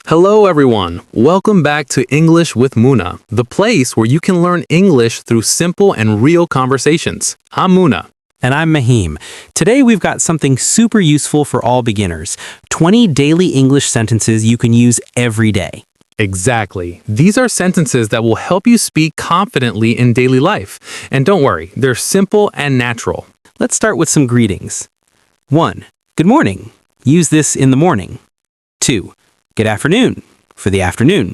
Hello, everyone. Welcome back to English with Munna, the place where you can learn English through simple and real conversations. I'm Munna. And I'm Mahim. Today we've got something super useful for all beginners. 20 daily English sentences you can use every day. Exactly. These are sentences that will help you speak confidently in daily life. And don't worry, they're simple and natural. Let's start with some greetings. 1. Good morning. Use this in the morning. 2. Good afternoon, for the afternoon.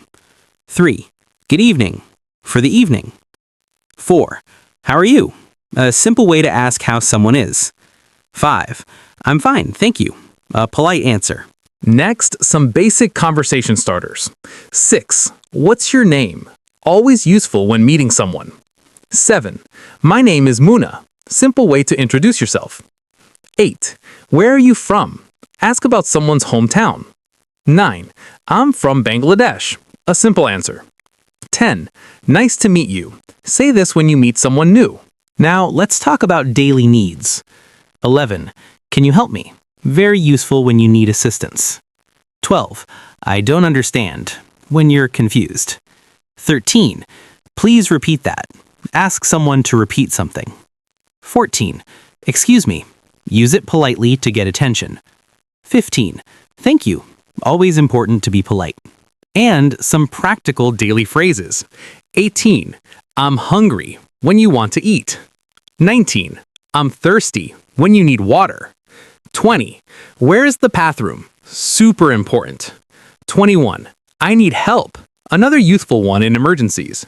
3. Good evening, for the evening. 4. How are you? A simple way to ask how someone is. 5. I'm fine, thank you. A polite answer. Next, some basic conversation starters. 6. What's your name? Always useful when meeting someone. 7. My name is Munna. Simple way to introduce yourself. 8. Where are you from? Ask about someone's hometown. 9. I'm from Bangladesh. A simple answer. 10. Nice to meet you. Say this when you meet someone new. Now, let's talk about daily needs. 11. Can you help me? Very useful when you need assistance. 12. I don't understand. When you're confused. 13. Please repeat that. Ask someone to repeat something. 14. Excuse me. Use it politely to get attention. 15. Thank you. Always important to be polite. And some practical daily phrases. 18. I'm hungry when you want to eat. 19. I'm thirsty when you need water. 20. Where is the bathroom? Super important. 21. I need help. Another useful one in emergencies.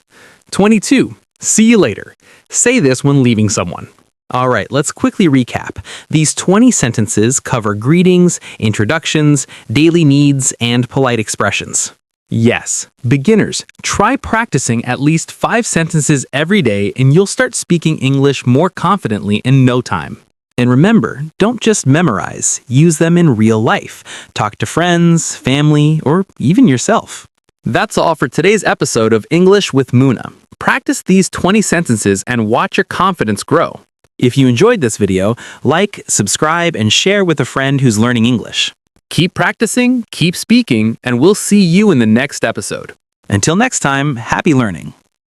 22. See you later. Say this when leaving someone. All right, let's quickly recap. These 20 sentences cover greetings, introductions, daily needs, and polite expressions. Yes, beginners, try practicing at least 5 sentences every day and you'll start speaking English more confidently in no time. And remember, don't just memorize, use them in real life. Talk to friends, family, or even yourself. That's all for today's episode of English with Munna. Practice these 20 sentences and watch your confidence grow. If you enjoyed this video, like, subscribe, and share with a friend who's learning English. Keep practicing, keep speaking, and we'll see you in the next episode. Until next time, happy learning.